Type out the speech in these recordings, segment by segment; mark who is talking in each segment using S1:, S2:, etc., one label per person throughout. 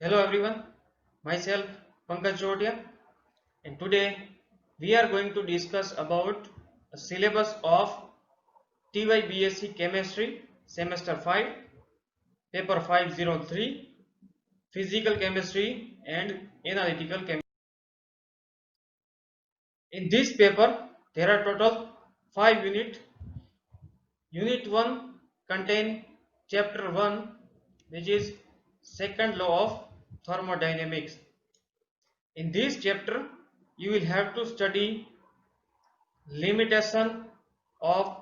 S1: Hello everyone, myself Pankaj Jotia, and today we are going to discuss about a syllabus of TYBSc Chemistry Semester 5, Paper 503, Physical Chemistry and Analytical Chemistry. In this paper, there are total 5 units. Unit 1 contain Chapter 1, which is Second Law of Thermodynamics. In this chapter, you will have to study limitation of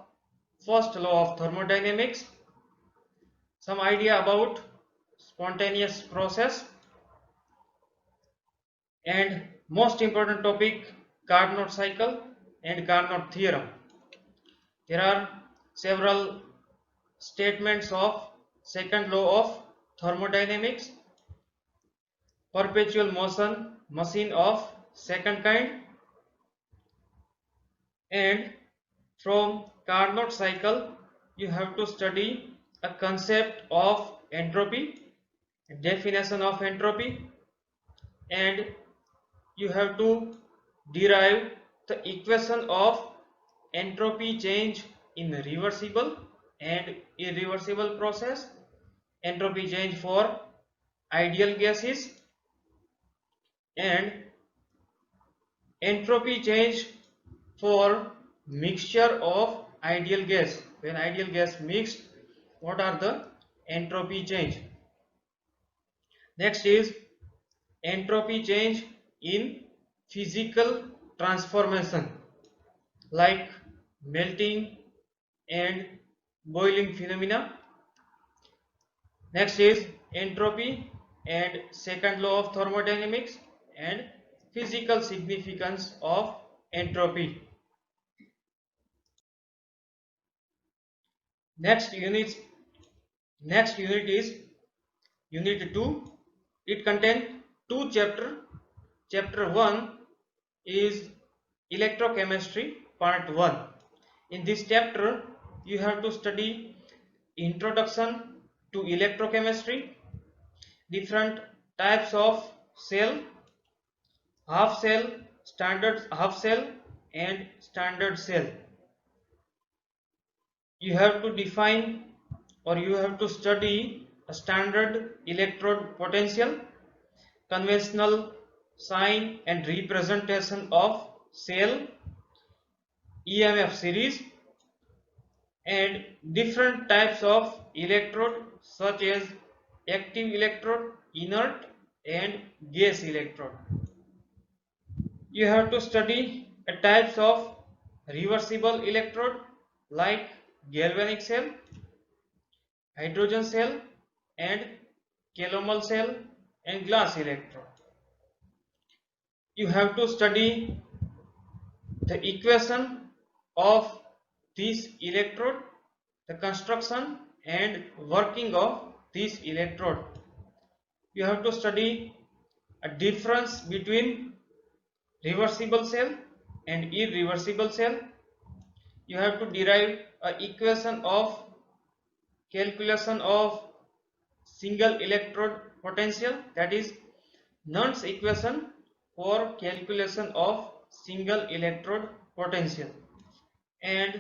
S1: first law of thermodynamics, some idea about spontaneous process, and most important topic Carnot cycle and Carnot theorem. There are several statements of second law of thermodynamics, perpetual motion machine of second kind, and from Carnot cycle you have to study a concept of entropy, definition of entropy, and you have to derive the equation of entropy change in reversible and irreversible process, entropy change for ideal gases, and entropy change for mixture of ideal gas. When ideal gas mixed, what are the entropy change? Next is entropy change in physical transformation like melting and boiling phenomena. Next is entropy and second law of thermodynamics and physical significance of entropy. Next unit is unit 2. It contains two chapters. Chapter 1 is electrochemistry part 1. In this chapter you have to study introduction to electrochemistry, different types of cell, half cell, standard half cell and standard cell. You have to define or you have to study a standard electrode potential, conventional sign and representation of cell, EMF series, and different types of electrode such as active electrode, inert and gas electrode. You have to study types of reversible electrode like galvanic cell, hydrogen cell and calomel cell and glass electrode. You have to study the equation of this electrode, the construction and working of this electrode. You have to study a difference between reversible cell and irreversible cell. You have to derive an equation of calculation of single electrode potential, that is Nernst equation for calculation of single electrode potential, and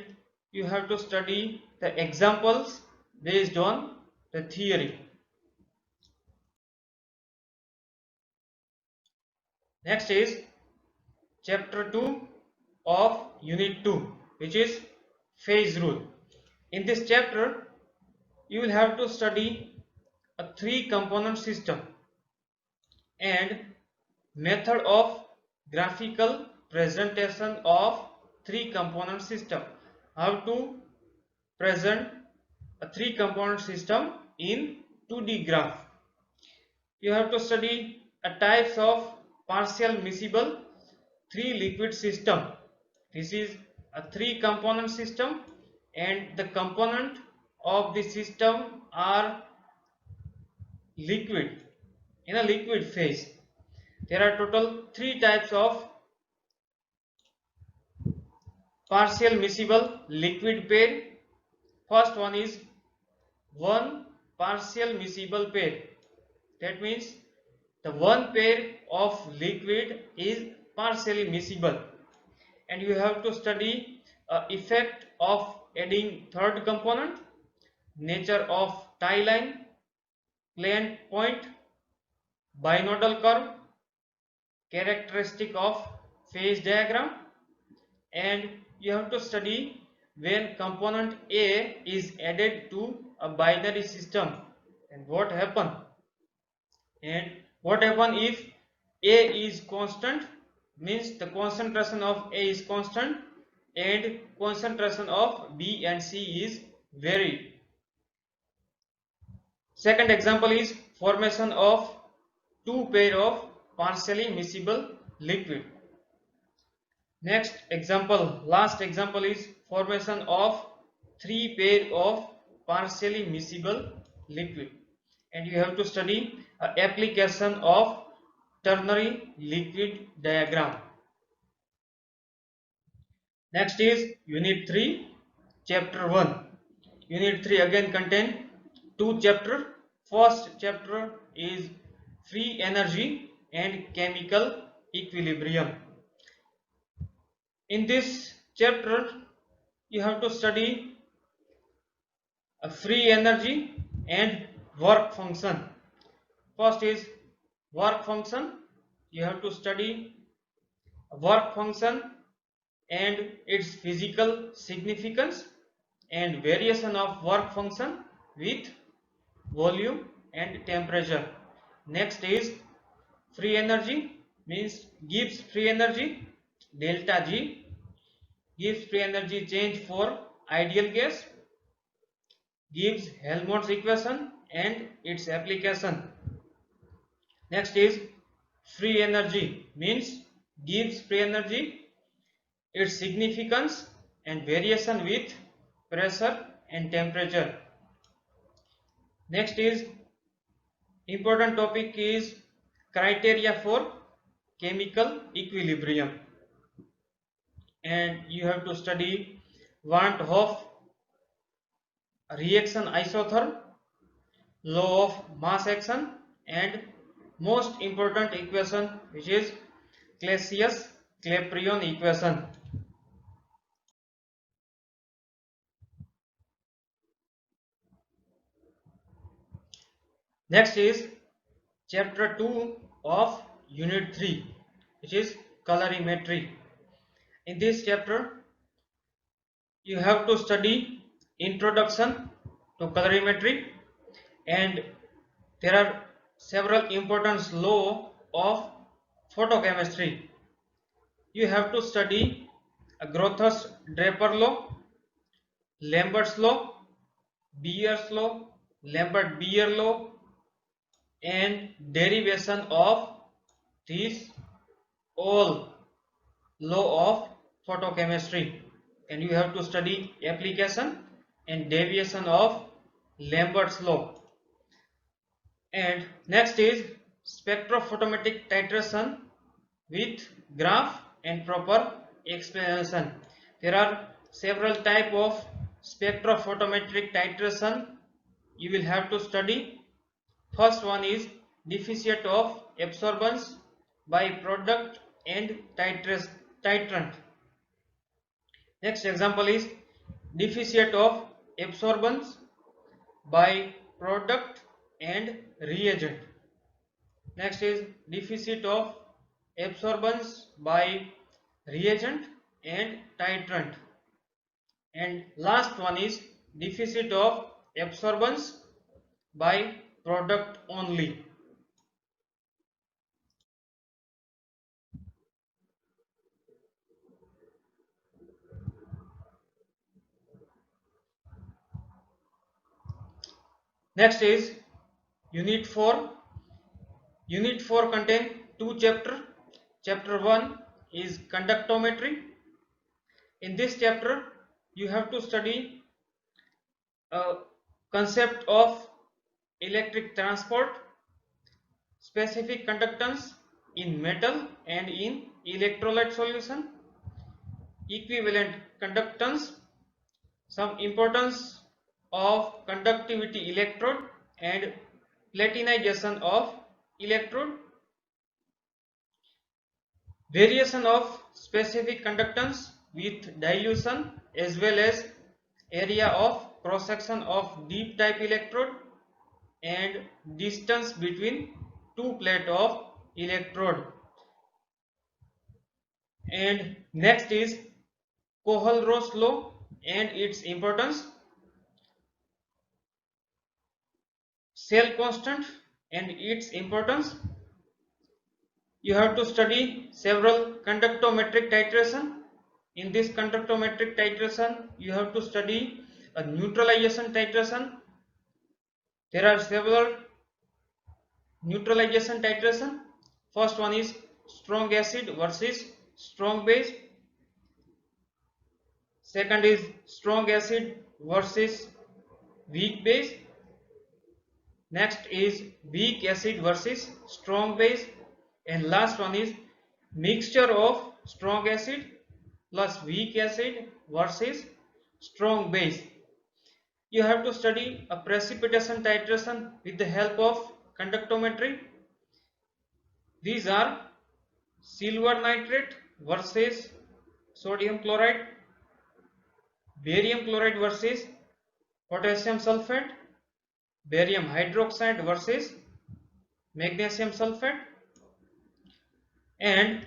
S1: you have to study the examples based on the theory. Next is chapter 2 of unit 2, which is phase rule. In this chapter you will have to study a three component system and method of graphical presentation of three component system. How to present a three component system in 2D graph. You have to study a types of partial miscible three liquid system. This is a three component system and the component of the system are liquid, in a liquid phase. There are total three types of partial miscible liquid pair. First one is one partial miscible pair. That means the one pair of liquid is partially miscible, and you have to study effect of adding third component, nature of tie line, plane point, binodal curve, characteristic of phase diagram, and you have to study when component A is added to a binary system and what happen, and what happen if A is constant, means the concentration of A is constant and concentration of B and C is varied. Second example is formation of two pair of partially miscible liquid. Next example, last example is formation of three pair of partially miscible liquid, and you have to study application of ternary liquid diagram. Next is unit 3, chapter 1. Unit 3 again contain two chapters. First chapter is free energy and chemical equilibrium. In this chapter you have to study a free energy and work function. First is work function. You have to study work function and its physical significance and variation of work function with volume and temperature. Next is free energy, means Gibbs free energy delta G, Gibbs free energy change for ideal gas, Gibbs Helmholtz equation and its application. Next is free energy, means Gibbs free energy, its significance and variation with pressure and temperature. Next is important topic is criteria for chemical equilibrium, and you have to study Van 't Hoff reaction isotherm, law of mass action, and most important equation which is Clausius-Clapeyron equation. Next is chapter 2 of unit 3, which is colorimetry. In this chapter you have to study introduction to colorimetry, and there are several important laws of photochemistry. You have to study Grothus-Draper law, Lambert's law, Beer's law, Lambert-Beer law, and derivation of these all law of photochemistry, and you have to study application and deviation of Lambert's law. And next is spectrophotometric titration with graph and proper explanation. There are several type of spectrophotometric titration you will have to study. First one is deficit of absorbance by product and titrant. Next example is deficit of absorbance by product and reagent. Next is deficit of absorbance by reagent and titrant. And last one is deficit of absorbance by product only. Next is unit 4. Unit 4 contains two chapters. Chapter 1 is conductometry. In this chapter you have to study a concept of electric transport, specific conductance in metal and in electrolyte solution, equivalent conductance, some importance of conductivity electrode and platinization of electrode, variation of specific conductance with dilution as well as area of cross section of deep type electrode and distance between two plate of electrode. And next is Kohl-Ross law and its importance, cell constant and its importance. You have to study several conductometric titration. In this conductometric titration, you have to study a neutralization titration. There are several neutralization titration. First one is strong acid versus strong base. Second is strong acid versus weak base. Next is weak acid versus strong base. And last one is mixture of strong acid plus weak acid versus strong base. You have to study a precipitation titration with the help of conductometry. These are silver nitrate versus sodium chloride, barium chloride versus potassium sulfate, barium hydroxide versus magnesium sulfate, and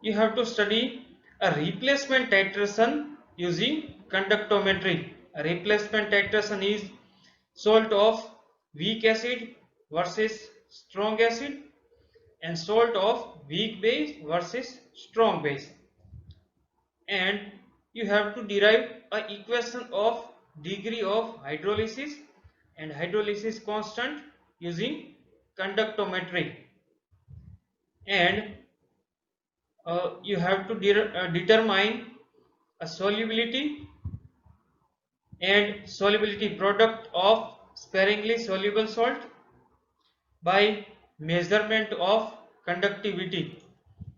S1: you have to study a replacement titration using conductometry. A replacement titration is salt of weak acid versus strong acid and salt of weak base versus strong base. And you have to derive a equation of degree of hydrolysis and hydrolysis constant using conductometry. And you have to determine a solubility and solubility product of sparingly soluble salt by measurement of conductivity.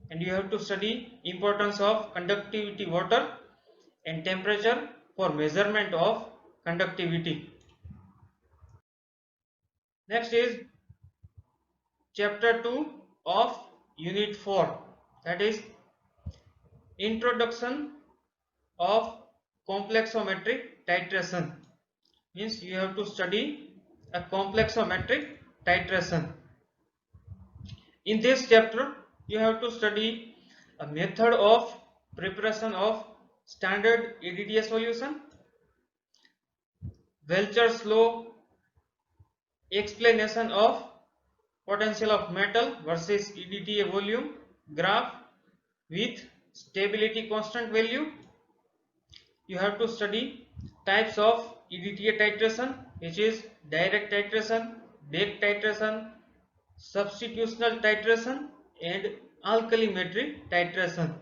S1: And you have to study importance of conductivity water and temperature for measurement of conductivity. Next is chapter 2 of unit 4, that is introduction of complexometric titration. Means you have to study a complexometric titration. In this chapter you have to study a method of preparation of standard EDTA solution, Welcher's law, explanation of potential of metal versus EDTA volume graph with stability constant value. You have to study types of EDTA titration, which is direct titration, back titration, substitutional titration and alkalimetry titration.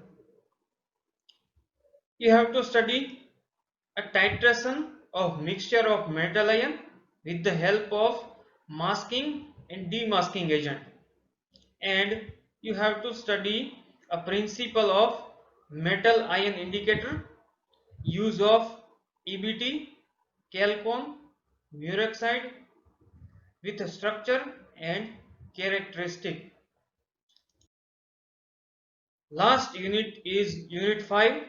S1: You have to study a titration of mixture of metal ion with the help of masking and demasking agent, and you have to study a principle of metal ion indicator, use of EBT, chalcone, mureoxide with a structure and characteristic. Last unit is unit 5,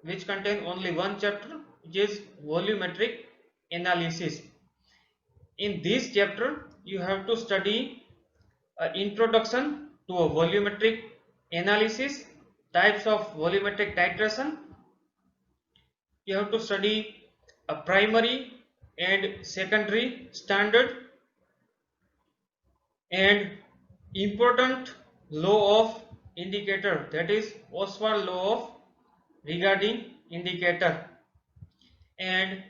S1: which contains only one chapter, which is volumetric analysis. In this chapter you have to study introduction to a volumetric analysis, types of volumetric titration. You have to study a primary and secondary standard and important law of indicator, that is Ostwald law of regarding indicator. And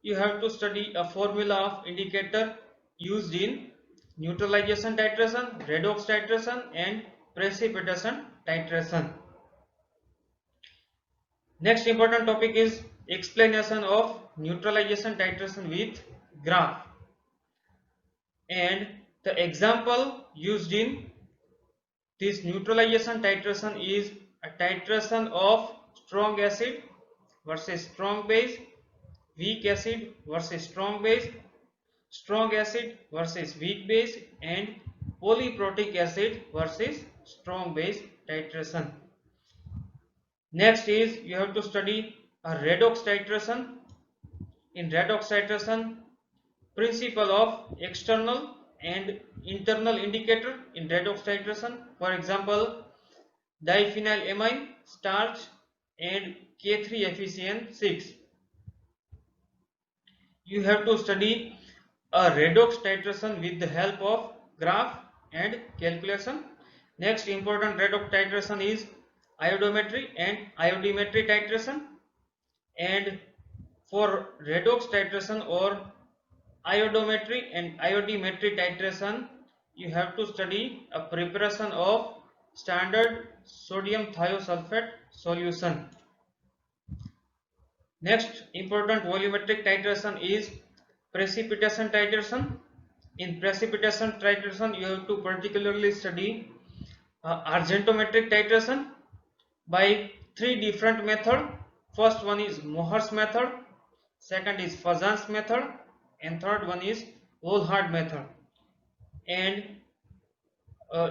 S1: you have to study a formula of indicator used in neutralization titration, redox titration and precipitation titration. Next important topic is explanation of neutralization titration with graph. And the example used in this neutralization titration is a titration of strong acid versus strong base, weak acid versus strong acid versus weak base and polyprotic acid versus strong base titration. Next is you have to study a redox titration. In redox titration, principle of external and internal indicator in redox titration. For example, diphenylamine, starch, and K3-FeCN6. You have to study a redox titration with the help of graph and calculation. Next important redox titration is iodometry and iodimetry titration. And for redox titration or iodometry and iodimetry titration, you have to study a preparation of standard sodium thiosulfate solution. Next important volumetric titration is precipitation titration. In precipitation titration, you have to particularly study argentometric titration by three different methods. First one is Mohr's method, second is Fazan's method, and third one is Volhard method. And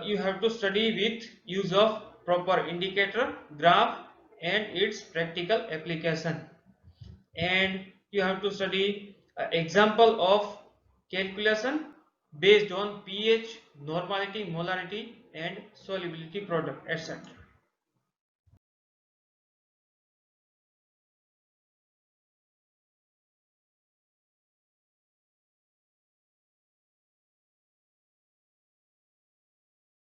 S1: you have to study with use of proper indicator, graph, and its practical application. And you have to study example of calculation based on pH, normality, molarity, and solubility product, etc.